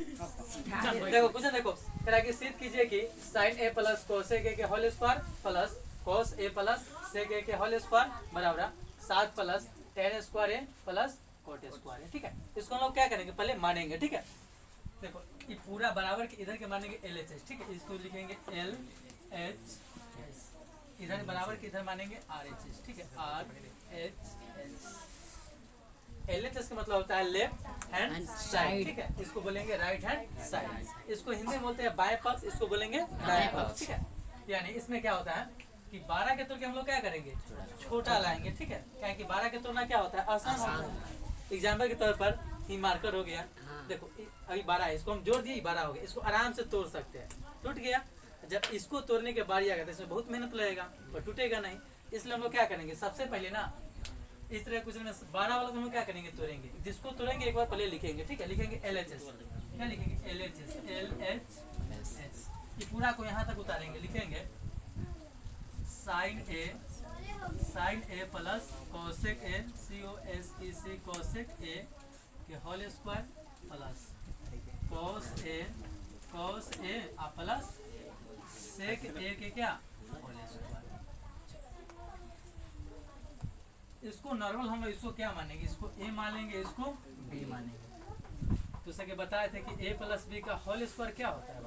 देखो कुछ देखो कह कि सिद्ध कीजिए कि sin a plus cosec a के whole square plus cos a plus sec a के होल स्क्वायर बराबर 7 प्लस tan स्क्वायर a प्लस cot स्क्वायर है। ठीक है, इसको हम लोग क्या करेंगे पहले मानेंगे। ठीक है, देखो ये पूरा बराबर के इधर के मानेंगे LHS। ठीक है, इसको लिखेंगे LHS, इधर बराबर के इधर मानेंगे RHS। ठीक है, RHS। LHS का मतलब होता है लेफ्ट हैंड साइड। ठीक है, इसको बोलेंगे राइट हैंड साइड। इसको हिंदी में बोलते हैं बाएं पक्ष, इसको बोलेंगे दाएं पक्ष। ठीक है, यानी इसमें क्या होता है कि 12 के तोड़ के हम लोग क्या करेंगे छोटा लाएंगे। ठीक है, क्या कि 12 के तोड़ना क्या होता है आसान होता है। एग्जाम्पल के तौर पर ये मार्कर हो गया, देखो अभी 12 है, इसको हम जोड़ दिए 12 हो गया, इसको आराम से तोड़ सकते हैं। टूट गया, जब इसको तोड़ने के बारी आएगा तो इसमें बहुत मेहनत लगेगा पर टूटेगा नहीं। इसलिए हम लोग क्या करेंगे सबसे पहले ना इस तरह कुछ 12 वाला हम लोग क्या करेंगे तोड़ेंगे, जिसको तोड़ेंगे एक बार पहले लिखेंगे। ठीक है, लिखेंगे LHS, क्या लिखेंगे LHS, LHS। ये पूरा को यहाँ तक उतारेंगे, लिखेंगे sin a plus cosec a COSEC cosec a के whole square plus cos a plus sec a के क्या होल स्क्वायर। इसको नॉर्मल हम इसको क्या मानेंगे, इसको a मानेंगे, इसको b मानेंगे। तो सके बताए थे कि a प्लस b का होल स्क्वायर क्या होता है a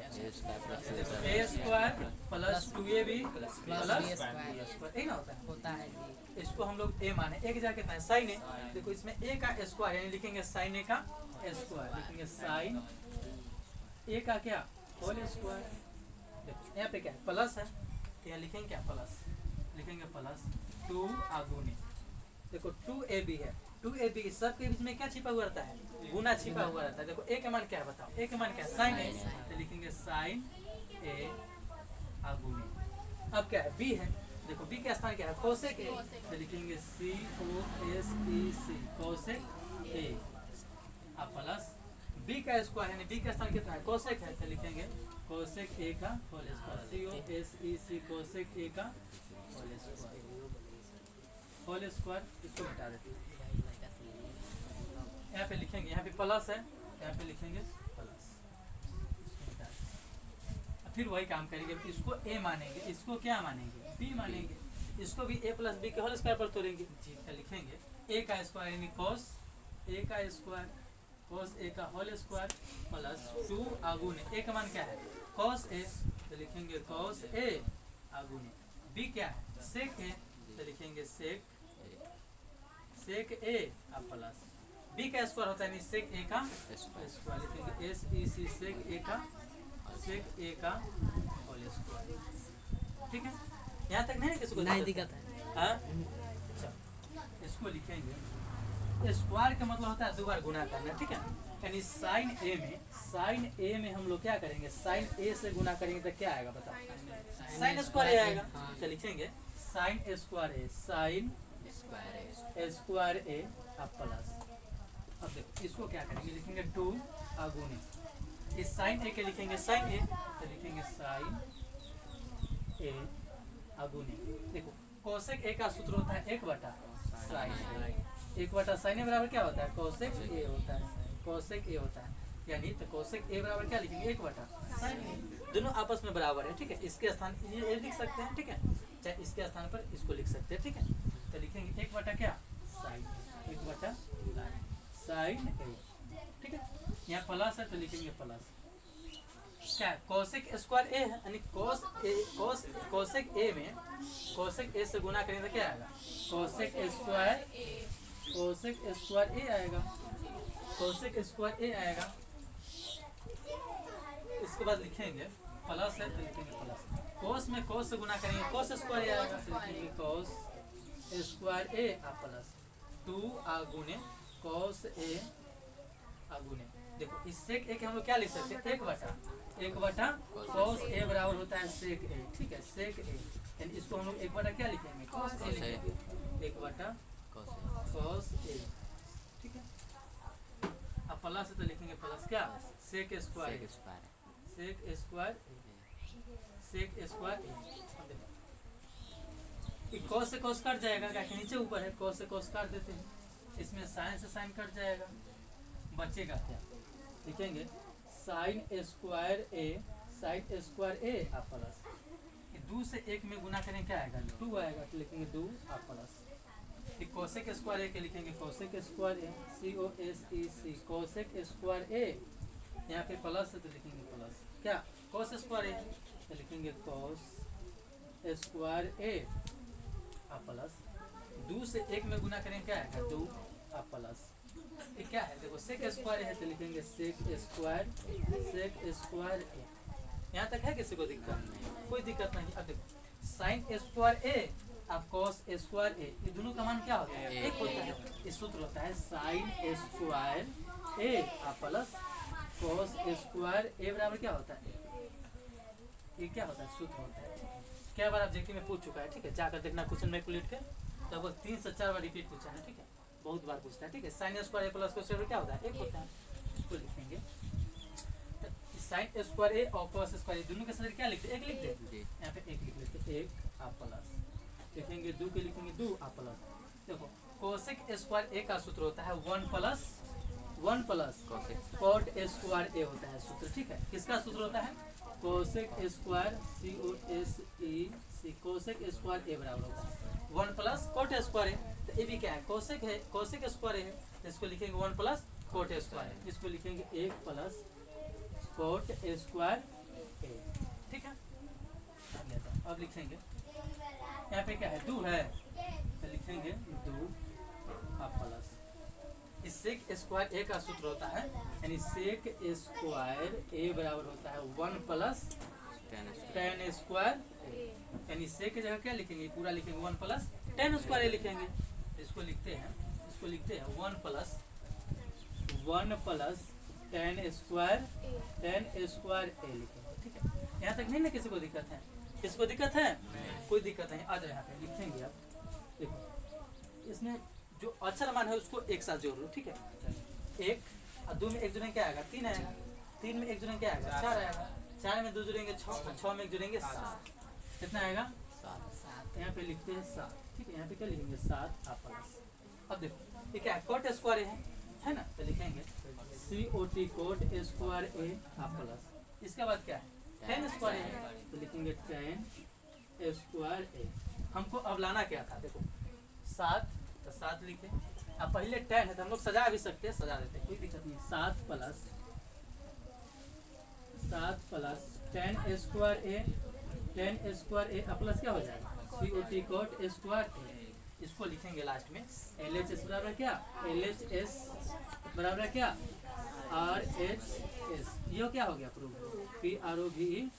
square plus 2ab plus b square, यही ना होता है। इसको हम लोग a माने, एक जगह कितना है sin a, देखो इसमें a का स्क्वायर यानी लिखेंगे sin a का स्क्वायर, लिखेंगे sin a का क्या होल स्क्वायर। देखो यहाँ पे क्या है प्लस है, तो यहाँ लिखेंगे क्या प्लस, लिखेंगे प्लस 2 आगुनी। देखो 2ab है, 2ab सबके बीच में क्या छिपा हुआ रहता है गुना छिपा हुआ रहता है। देखो a का मान क्या है बताओ, a का मान क्या है sin a, तो लिखेंगे sin a आगुनी। अब क्या है b है, देखो b का स्थान क्या है cosec a, तो लिखेंगे COSEC cosec a अब प्लस b का स्क्वायर यानी b का स्थान कितना है cosec है, तो लिखेंगे cosec a का whole square COSEC cosec a का होल स्क्वायर। होल स्क्वायर इसको मिटा देते हैं, यहाँ पे लिखेंगे, यहाँ पे प्लस है, यहाँ पे लिखेंगे प्लस, फिर वही काम करेंगे। इसको a मानेंगे, इसको क्या मानेंगे b मानेंगे, इसको भी a प्लस b के होल स्क्वायर पर तोड़ेंगे। लिखेंगे a का स्क्वायर यानी cos a का स्क्वायर cos a का होल स्क्वायर प्लस 2 आगुने a का मान क्या है cos a, तो लिखेंगे cos a आगुने। b क्या है sec a, तो लिखेंगे sec a प्लस b का स्क्वायर होता है sec a का स्क्वायर, लिखेंगे SEC sec a का होल स्क्वायर। ठीक है, यहाँ तक नहीं किसी को नहीं दिक्कत है। हाँ अच्छा, इसको लिखेंगे स्क्वायर का मतलब होता है दो बार गुना करना। ठीक है, यानी sin a में हम लोग क्या करेंगे sin a से गुना करेंगे तो क्या आएगा बताओ sin स्क्वायर आएगा। तो लिखेंगे sin square a, sin square a अब प्लस, अब देखो इसको क्या करेंगे लिखेंगे 2 आगुने, इस sin a के लिखेंगे sin a, तो लिखेंगे sin a आगुने। देखो cosec a का सूत्र होता है 1/sin a बराबर क्या होता है cosec a होता है, cosec a होता है यानी तो cosec a बराबर क्या लिखेंगे 1/sin a, दोनों आपस में बराबर है। ठीक है, इसके स्थान ये लिख सकते हैं, ठीक है, चाहे इसके स्थान पर इसको लिख सकते हैं। ठीक है, तो लिखेंगे 1/ क्या sin 1/sin a। ठीक है, यहाँ प्लस है तो लिखेंगे प्लस क्या cosec स्क्वायर a है यानी cosec a में cosec a से गुना करेंगे तो क्या आएगा cosec स्क्वायर a आएगा, cosec स्क्वायर a आएगा। इसके बाद लिखेंगे प्लस है तो लिखेंगे प्लस, cos में cos से गुना करेंगे cos स्क्वायर a आएगा, तो लिखेंगे cos square a plus 2 आगुने cos a आगुने। देखो इस sec a के हम लोग क्या लिख सकते हैं 1/1 cos a बराबर होता है sec a। ठीक है, sec a यानी इसको हम लोग 1/, क्या लिखेंगे cos a लिखेंगे 1/cos a। ठीक है, अब प्लस है तो लिखेंगे प्लस क्या sec स्क्वायर cos से cos कट जाएगा, क्या नीचे ऊपर है cos से cos काट देते हैं, इसमें sin से sin कट जाएगा, बचेगा क्या लिखेंगे साइन स्क्वायर ए आ प्लस 2 से 1 में गुना करें क्या आएगा 2 आएगा, तो लिखेंगे 2 आ प्लस। फिर कोसेक स्क्वायर ए के लिखेंगे कोसेक स्क्वायर ए COSEC कोसेक स्क्वायर ए, यहाँ पे प्लस है तो लिखेंगे प्लस क्या कोस स्क्वायर ए, तो लिखेंगे कोस स्क्वायर ए आ प्लस 2 से 1 में गुना करें क्या आएगा 2 आ प्लस। ये क्या है देखो सेक स्क्वायर है तो लिखेंगे सेक स्क्वायर ए। यहाँ तक है किसी को दिक्कत? कोई दिक्कत नहीं। अब देखो साइन स्क्वायर ए अब कॉस स्क्वायर ए, ये दोनों का मान क्या होता है? एक होता है। ये सूत्र होता है sine square A plus cos square A बराबर क्या होता है? ये क्या होता है? सूत्र होता है। क्या बार ऑब्जेक्टिव में पूछ चुका है, ठीक है, जाकर देखना क्वेश्चन में कैलकुलेट कर, लगभग 3 से 4 बार रिपीट पूछा है, ठीक है, बहुत बार पूछता है, ठीक है। साइन स्क्वायर ए प्लस कॉस स्क्वायर क्या होता है? एक होता है। इसको लिखेंगे साइन स्क्वायर ए और कॉस स्क्वायर दोनों के साथ क्या लिखते हैं? एक लिख दे, यहाँ पे एक लिख लेते, एक आ प्लस लिखेंगे, 2 के लिखेंगे 2 आ प्लस। देखो कोसेक स्क्वायर ए का सूत्र होता है 1 प्लस कॉट स्क्वायर ए होता है सूत्र, ठीक है। किसका सूत्र होता है? Cosec square COSEC cosec square A बराबर होता है 1 प्लस कॉट स्क्वायर ए। तो ये भी क्या है? कोसेक है, कोसेक स्क्वायर है, इसको लिखेंगे 1 प्लस कॉट स्क्वायर, इसको लिखेंगे 1 प्लस कॉट स्क्वायर ए, ठीक है। अब लिखेंगे यहाँ पे क्या है 2 है तो लिखेंगे 2 प्लस इस सेक स्क्वायर ए का सूत्र होता है, यानी सेक स्क्वायर ए बराबर होता है 1 प्लस टेन स्क्वायर ए, यानी सेक की जगह क्या लिखेंगे? पूरा लिखेंगे 1 प्लस टेन स्क्वायर ए लिखेंगे। इसको लिखते हैं 1 प्लस टेन स्क्वायर ए लिखेंगे, ठीक है। यहाँ तक नहीं ना किसी को दिक्कत है? किसको दिक्कत है? कोई दिक्कत नहीं। आ जाओ यहाँ पे लिखेंगे। अब देखो इसमें जो अक्षर मान है उसको एक साथ जोड़ लो, ठीक है। 1 और 2 में 1 जुड़ेंगे क्या आएगा? 3 आएगा, 3 में 1 जुड़ेंगे क्या आएगा? 4 आएगा, 4 में 2 जुड़ेंगे 6, 6 में 1 जुड़ेंगे 7, कितना आएगा? 7। यहाँ पे लिखते हैं 7, ठीक है। यहाँ पे क्या लिखेंगे? 7 आ प्लस। अब देखो ये क्या है? कॉट स्क्वायर है ना, तो लिखेंगे COT कोट स्क्वायर ए आ प्लस। इसके बाद क्या है? टेन स्क्वायर है तो लिखेंगे टेन स्क्वायर ए। हमको अब लाना क्या था? देखो 7 तो 7 लिखे, अब पहले 10 है तो हम लोग सजा भी सकते हैं, सजा देते हैं, कोई दिक्कत नहीं। 7 प्लस टेन स्क्वायर ए प्लस क्या हो जाएगा? COT कोट स्क्वायर ए। इसको लिखेंगे लास्ट में LHS बराबर क्या? LHS बराबर क्या? RHS। ये क्या हो गया? Proof PROVE